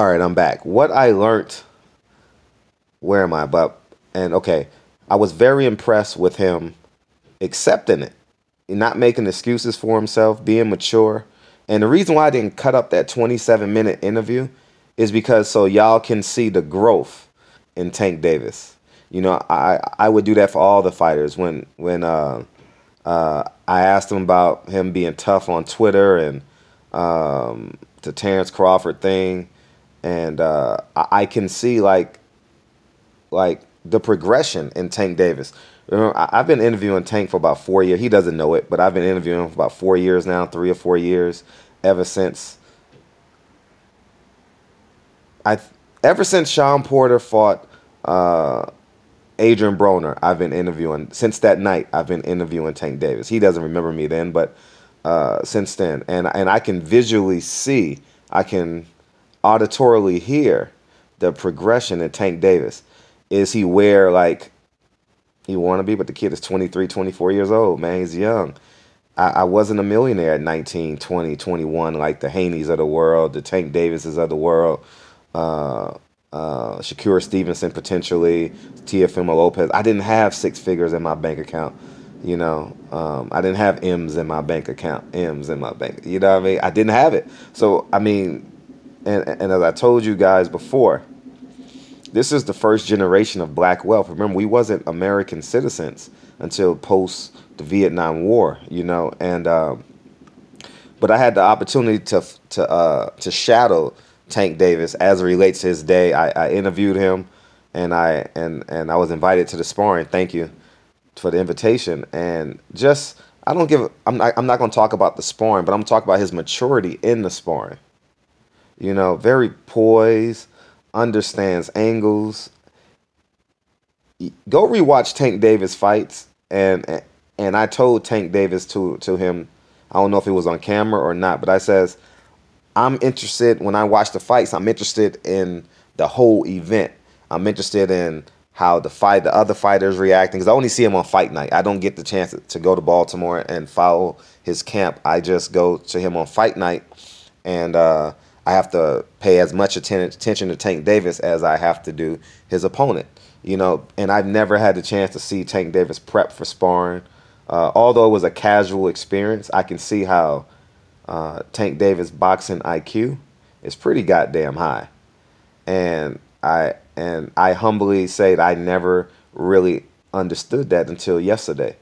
All right, I'm back. What I learned, where am I? Okay, I was very impressed with him accepting it, not making excuses for himself, being mature. And the reason why I didn't cut up that 27-minute interview is because so y'all can see the growth in Tank Davis. You know, I would do that for all the fighters. I asked him about him being tough on Twitter and the Terrence Crawford thing, and I can see like the progression in Tank Davis. Remember, I've been interviewing Tank for about 4 years. He doesn't know it, but I've been interviewing him for about 4 years now, 3 or 4 years, ever since I ever since Sean Porter fought Adrian Broner. I've been interviewing since that night. I've been interviewing Tank Davis. He doesn't remember me then, but since then, and I can visually see, I can auditorily hear the progression in Tank Davis. Is he where like he want to be? But the kid is 23, 24 years old, man. He's young. I wasn't a millionaire at 19, 20, 21, like the Haneys of the world, the Tank Davises of the world, Shakur Stevenson potentially, Teofimo Lopez. I didn't have six figures in my bank account. You know, I didn't have M's in my bank account, M's in my bank. You know what I mean? I didn't have it. So, I mean, and as I told you guys before, this is the first generation of black wealth. Remember, we wasn't American citizens until post the Vietnam War, you know, and but I had the opportunity to shadow Tank Davis as it relates to his day. I interviewed him, and I was invited to the sparring. Thank you for the invitation. And just I'm not going to talk about the sparring, but I'm talking about his maturity in the sparring. You know, very poised, understands angles. Go rewatch Tank Davis fights, and I told Tank Davis to him, I don't know if it was on camera or not, but I says, I'm interested, when I watch the fights, I'm interested in the whole event. I'm interested in how the other fighters reacting, because I only see him on fight night. I don't get the chance to go to Baltimore and follow his camp. I just go to him on fight night, and I have to pay as much attention to Tank Davis as I have to do his opponent. You know, and I've never had the chance to see Tank Davis prep for sparring. Although it was a casual experience, I can see how Tank Davis' boxing IQ is pretty goddamn high. And I humbly say that I never really understood that until yesterday.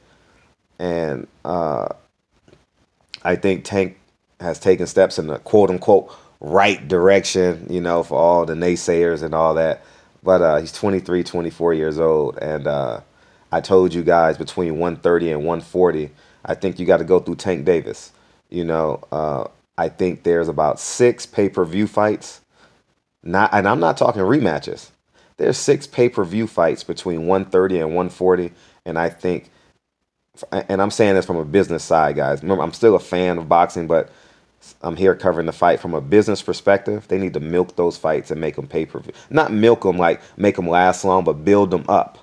And I think Tank has taken steps in the quote-unquote right direction, you know, for all the naysayers and all that. But he's 23, 24 years old. And I told you guys between 130 and 140, I think you got to go through Tank Davis. You know, I think there's about 6 pay-per-view fights. And I'm not talking rematches. There's 6 pay-per-view fights between 130 and 140. And I think, and I'm saying this from a business side, guys. Remember, I'm still a fan of boxing, but I'm here covering the fight from a business perspective. They need to milk those fights and make them pay-per-view. Not milk them like make them last long, but build them up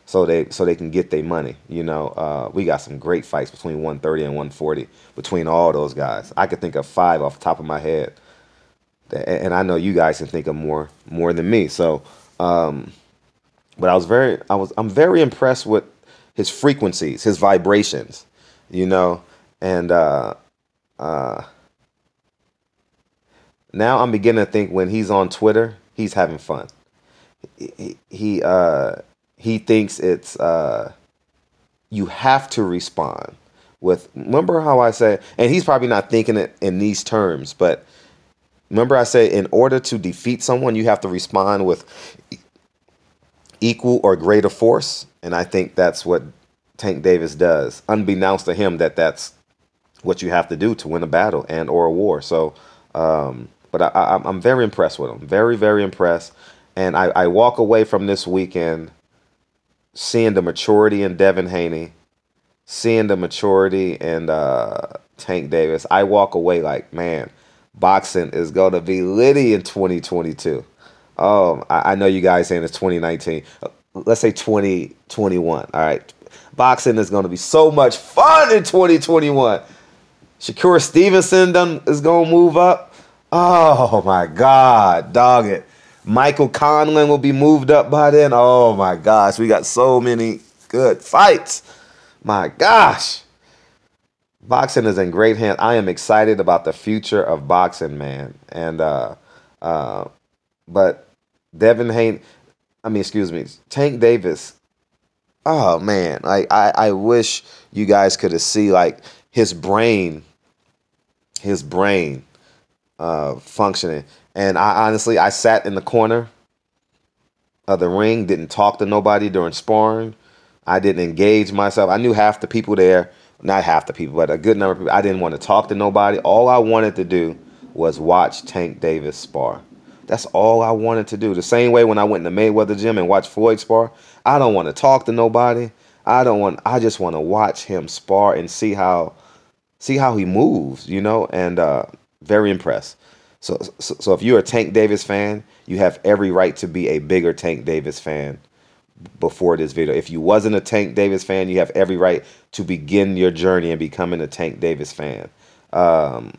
so they can get their money. You know, we got some great fights between 130 and 140 between all those guys. I could think of 5 off the top of my head, and I know you guys can think of more than me. So, but I'm very impressed with his frequencies, his vibrations. You know, and now I'm beginning to think when he's on Twitter, he's having fun. He thinks it's you have to respond with. Remember how I say, and he's probably not thinking it in these terms, but remember I say in order to defeat someone, you have to respond with equal or greater force, and I think that's what Tank Davis does, unbeknownst to him that's what you have to do to win a battle and or a war. So. But I'm very impressed with him. Very, very impressed. And I walk away from this weekend seeing the maturity in Devin Haney, seeing the maturity in Tank Davis. I walk away like, man, boxing is going to be litty in 2022. I know you guys saying it's 2019. Let's say 2021. All right. Boxing is going to be so much fun in 2021. Shakur Stevenson is going to move up. Oh my God, dog it. Michael Conlon will be moved up by then. Oh my gosh, we got so many good fights. My gosh. Boxing is in great hands. I am excited about the future of boxing, man. And uh but Devin Haney, I mean, excuse me, Tank Davis. Oh man, like I wish you guys could have see like his brain, his brain functioning. And I honestly, I sat in the corner of the ring, didn't talk to nobody during sparring. I didn't engage myself. I knew half the people there, not half the people, but a good number of people. I didn't want to talk to nobody. All I wanted to do was watch Tank Davis spar. That's all I wanted to do. The same way when I went in the Mayweather gym and watched Floyd spar, I don't want to talk to nobody. I just want to watch him spar and see how he moves, you know, and very impressed. So if you're a Tank Davis fan, you have every right to be a bigger Tank Davis fan before this video. If you wasn't a Tank Davis fan, you have every right to begin your journey in becoming a Tank Davis fan. Um,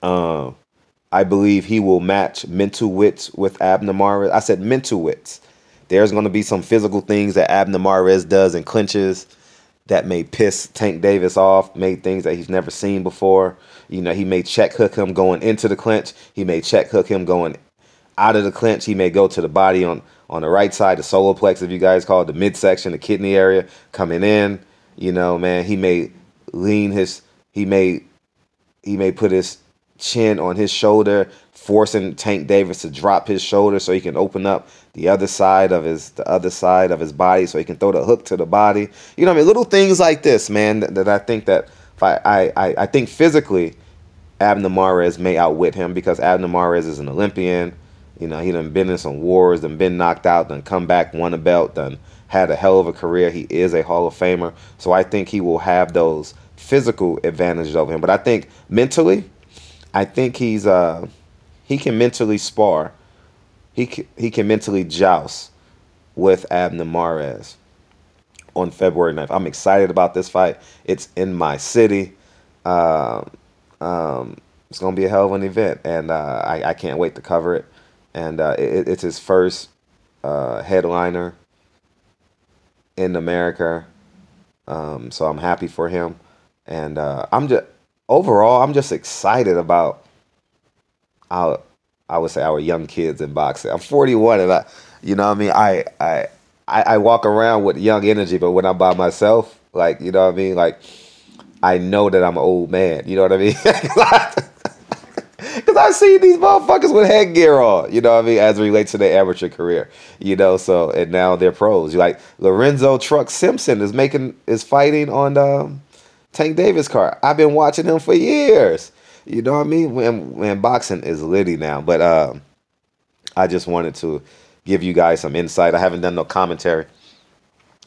I believe he will match mental wits with Abner Marrez. I said mental wits. There's going to be some physical things that Abner Marrez does in clinches that may piss Tank Davis off, made things that he's never seen before. You know, he may check hook him going into the clinch. He may check hook him going out of the clinch. He may go to the body on the right side, the solar plex, if you guys call it, the midsection, the kidney area, coming in. You know, man, he may lean his, he may put his chin on his shoulder, forcing Tank Davis to drop his shoulder so he can open up the other side of his body so he can throw the hook to the body. You know what I mean? Little things like this, man, that I think that if I think physically Abner Marrez may outwit him because Abner Marrez is an Olympian. You know, he done been in some wars, done been knocked out, done come back, won a belt, done had a hell of a career. He is a Hall of Famer. So I think he will have those physical advantages over him. But I think mentally, I think he can mentally spar. He can mentally joust with Abner Marrez on February 9th. I'm excited about this fight. It's in my city. It's going to be a hell of an event, and I can't wait to cover it. And it's his first headliner in America, so I'm happy for him. And I'm just excited about I would say our young kids in boxing. I'm 41, and you know what I mean, I walk around with young energy, but when I'm by myself, like, you know what I mean, like, I know that I'm an old man. You know what I mean? Because I've seen these motherfuckers with headgear on, you know what I mean, as it relates to their amateur career, you know, so, and now they're pros. You like Lorenzo Truck Simpson is fighting on Tank Davis card. I've been watching him for years. You know what I mean? When boxing is litty now. But I just wanted to give you guys some insight. I haven't done no commentary,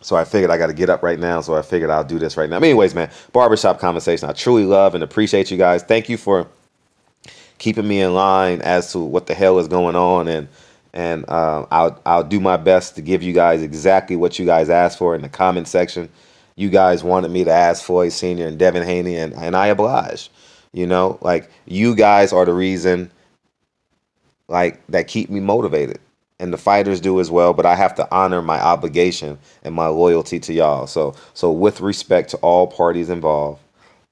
so I figured I got to get up right now. So I figured I'll do this right now. But anyways, man, barbershop conversation. I truly love and appreciate you guys. Thank you for keeping me in line as to what the hell is going on, and I'll do my best to give you guys exactly what you guys asked for in the comment section. You guys wanted me to ask Floyd Sr. and Devin Haney, and I obliged. You know, like, you guys are the reason, like, that keep me motivated. And the fighters do as well, but I have to honor my obligation and my loyalty to y'all. So with respect to all parties involved,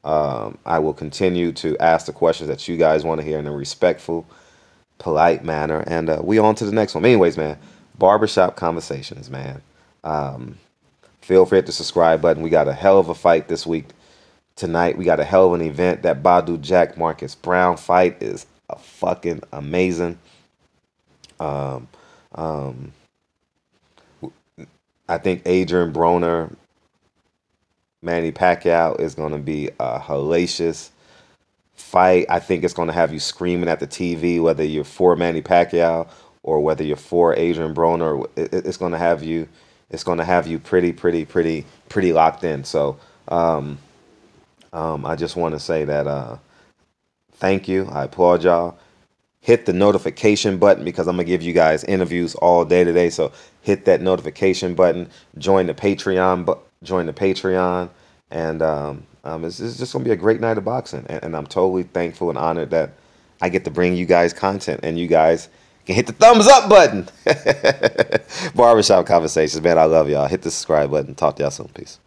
I will continue to ask the questions that you guys want to hear in a respectful, polite manner. And we on to the next one. Anyways, man, barbershop conversations, man. Feel free to hit the subscribe button. We got a hell of a fight this week. Tonight, we got a hell of an event. That Badu Jack Marcus Brown fight is a fucking amazing. I think Adrian Broner, Manny Pacquiao is going to be a hellacious fight. I think it's going to have you screaming at the TV, whether you're for Manny Pacquiao or whether you're for Adrian Broner. It's going to have you. It's going to have you pretty locked in. So. I just want to say that thank you. I applaud y'all. Hit the notification button because I'm going to give you guys interviews all day today. So hit that notification button. Join the Patreon. And it's just going to be a great night of boxing. And I'm totally thankful and honored that I get to bring you guys content, and you guys can hit the thumbs up button. Barbershop Conversations, man. I love y'all. Hit the subscribe button. Talk to y'all soon. Peace.